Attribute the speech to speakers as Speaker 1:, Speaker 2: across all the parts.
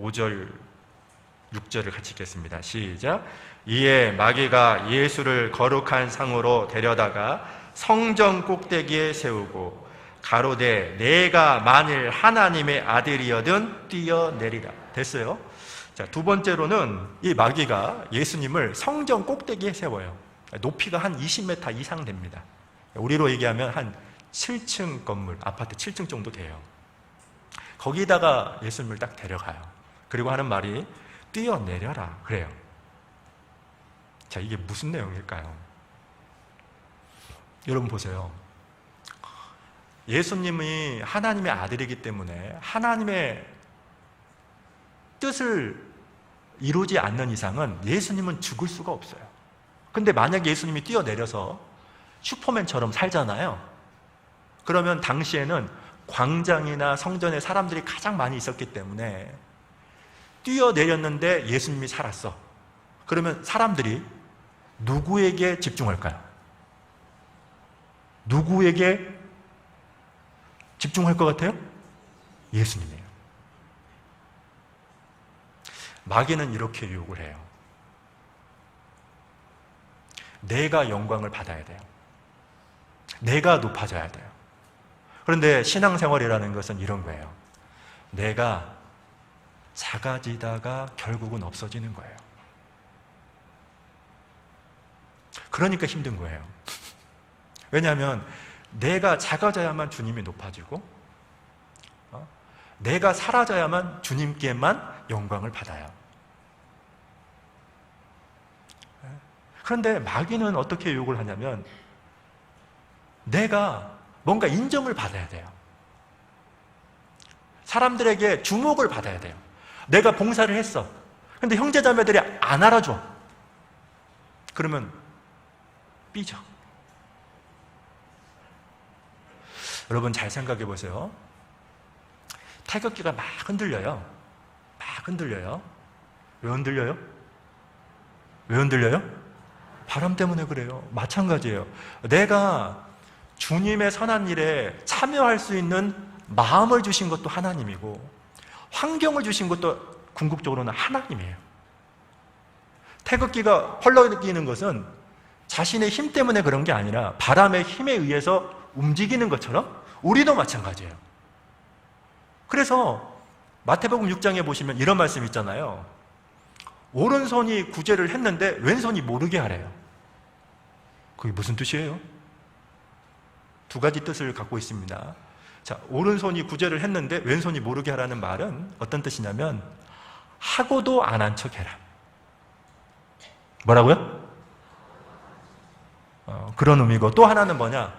Speaker 1: 5절, 6절을 같이 읽겠습니다. 시작. 이에 마귀가 예수를 거룩한 상으로 데려다가 성전 꼭대기에 세우고 가로되 내가 만일 하나님의 아들이여든 뛰어내리라. 됐어요. 자, 두 번째로는 이 마귀가 예수님을 성전 꼭대기에 세워요. 높이가 한 20m 이상 됩니다. 우리로 얘기하면 한 7층 건물, 아파트 7층 정도 돼요. 거기다가 예수님을 딱 데려가요. 그리고 하는 말이 뛰어내려라 그래요. 자, 이게 무슨 내용일까요? 여러분 보세요. 예수님이 하나님의 아들이기 때문에 하나님의 뜻을 이루지 않는 이상은 예수님은 죽을 수가 없어요. 근데 만약에 예수님이 뛰어내려서 슈퍼맨처럼 살잖아요. 그러면 당시에는 광장이나 성전에 사람들이 가장 많이 있었기 때문에 뛰어내렸는데 예수님이 살았어. 그러면 사람들이 누구에게 집중할까요? 누구에게 집중할 것 같아요? 예수님이에요. 마귀는 이렇게 유혹을 해요. 내가 영광을 받아야 돼요. 내가 높아져야 돼요. 그런데 신앙생활이라는 것은 이런 거예요. 내가 작아지다가 결국은 없어지는 거예요. 그러니까 힘든 거예요. 왜냐하면 내가 작아져야만 주님이 높아지고 내가 사라져야만 주님께만 영광을 받아요. 그런데 마귀는 어떻게 유혹을 하냐면 내가 뭔가 인정을 받아야 돼요. 사람들에게 주목을 받아야 돼요. 내가 봉사를 했어. 근데 형제자매들이 안 알아줘. 그러면 삐져. 여러분 잘 생각해 보세요. 태극기가 막 흔들려요. 막 흔들려요. 왜 흔들려요? 왜 흔들려요? 바람 때문에 그래요. 마찬가지예요. 내가 주님의 선한 일에 참여할 수 있는 마음을 주신 것도 하나님이고 환경을 주신 것도 궁극적으로는 하나님이에요. 태극기가 펄럭이는 것은 자신의 힘 때문에 그런 게 아니라 바람의 힘에 의해서 움직이는 것처럼 우리도 마찬가지예요. 그래서 마태복음 6장에 보시면 이런 말씀 있잖아요. 오른손이 구제를 했는데 왼손이 모르게 하래요. 그게 무슨 뜻이에요? 두 가지 뜻을 갖고 있습니다. 자, 오른손이 구제를 했는데 왼손이 모르게 하라는 말은 어떤 뜻이냐면 하고도 안 한 척 해라. 뭐라고요? 그런 의미고 또 하나는 뭐냐?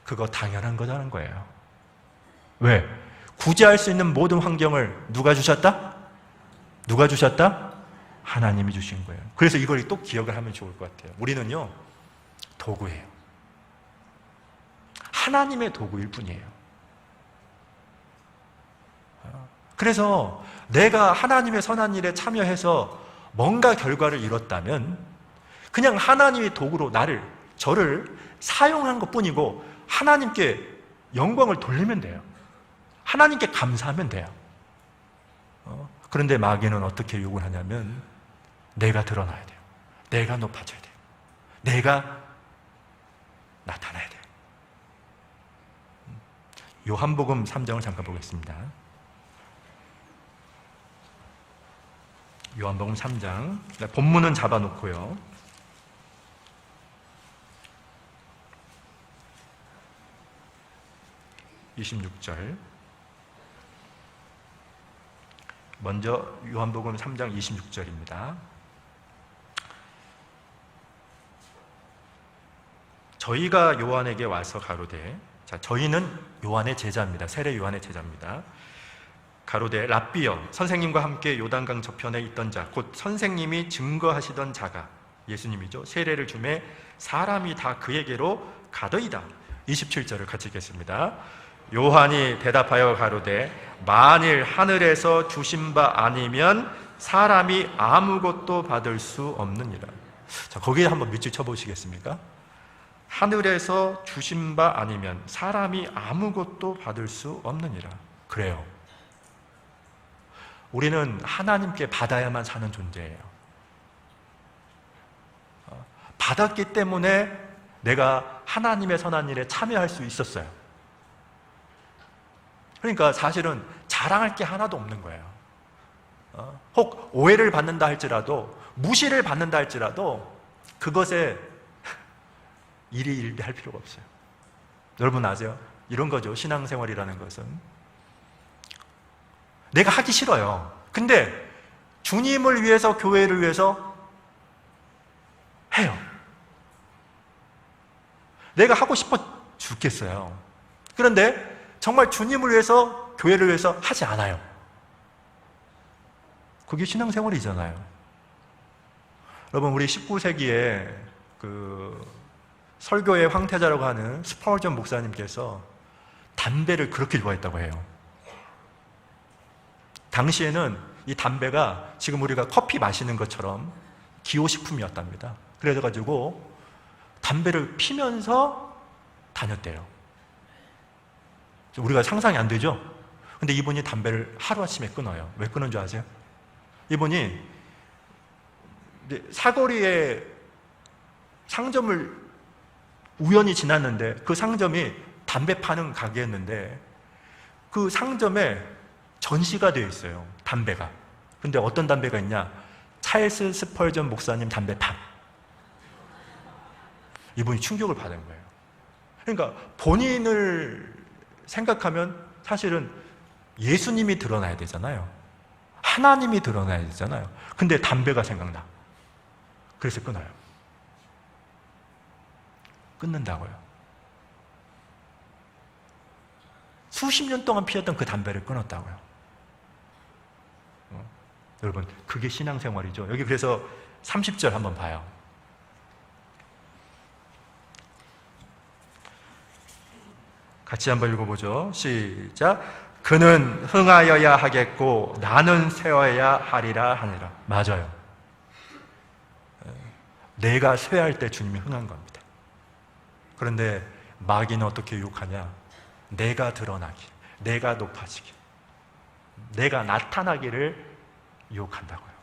Speaker 1: 그거 당연한 거라는 거예요. 왜? 구제할 수 있는 모든 환경을 누가 주셨다? 누가 주셨다? 하나님이 주신 거예요. 그래서 이걸 또 기억을 하면 좋을 것 같아요. 우리는요 도구예요. 하나님의 도구일 뿐이에요. 그래서 내가 하나님의 선한 일에 참여해서 뭔가 결과를 이뤘다면 그냥 하나님의 도구로 저를 사용한 것뿐이고 하나님께 영광을 돌리면 돼요. 하나님께 감사하면 돼요. 그런데 마귀는 어떻게 유혹을 하냐면 내가 드러나야 돼요. 내가 높아져야 돼요. 내가 나타나야 돼요. 요한복음 3장을 잠깐 보겠습니다. 요한복음 3장 본문은 잡아놓고요. 26절 먼저 요한복음 3장 26절입니다. 저희가 요한에게 와서 가로되, 자, 저희는 요한의 제자입니다. 세례 요한의 제자입니다. 가로되 랍비여, 선생님과 함께 요단강 저편에 있던 자, 곧 선생님이 증거하시던 자가 예수님이죠. 세례를 주매 사람이 다 그에게로 가더이다. 27절을 같이 읽겠습니다. 요한이 대답하여 가로되 만일 하늘에서 주신 바 아니면 사람이 아무것도 받을 수 없느니라. 자, 거기에 한번 밑줄 쳐보시겠습니까? 하늘에서 주신 바 아니면 사람이 아무것도 받을 수 없느니라. 그래요. 우리는 하나님께 받아야만 사는 존재예요. 받았기 때문에 내가 하나님의 선한 일에 참여할 수 있었어요. 그러니까 사실은 자랑할 게 하나도 없는 거예요. 혹 오해를 받는다 할지라도, 무시를 받는다 할지라도 그것에 일희일비할 필요가 없어요. 여러분 아세요? 이런 거죠. 신앙생활이라는 것은 내가 하기 싫어요. 근데 주님을 위해서, 교회를 위해서 해요. 내가 하고 싶어 죽겠어요. 그런데 정말 주님을 위해서, 교회를 위해서 하지 않아요. 그게 신앙생활이잖아요. 여러분, 우리 19세기에 그 설교의 황태자라고 하는 스펄전 목사님께서 담배를 그렇게 좋아했다고 해요. 당시에는 이 담배가 지금 우리가 커피 마시는 것처럼 기호식품이었답니다. 그래가지고 담배를 피면서 다녔대요. 우리가 상상이 안 되죠? 근데 이분이 담배를 하루아침에 끊어요. 왜 끊은 줄 아세요? 이분이 사거리에 상점을 우연히 지났는데 그 상점이 담배 파는 가게였는데 그 상점에 전시가 되어 있어요. 담배가. 근데 어떤 담배가 있냐? 찰스 스펄전 목사님 담배판. 이분이 충격을 받은 거예요. 그러니까 본인을 생각하면 사실은 예수님이 드러나야 되잖아요. 하나님이 드러나야 되잖아요. 근데 담배가 생각나. 그래서 끊어요. 끊는다고요. 수십 년 동안 피웠던 그 담배를 끊었다고요. 여러분, 그게 신앙생활이죠. 여기 그래서 30절 한번 봐요. 같이 한번 읽어보죠. 시작. 그는 흥하여야 하겠고 나는 쇠어야 하리라 하니라. 맞아요. 내가 쇠할 때 주님이 흥한 겁니다. 그런데 마귀는 어떻게 유혹하냐? 내가 드러나길, 내가 높아지길, 내가 나타나기를 유혹한다고요.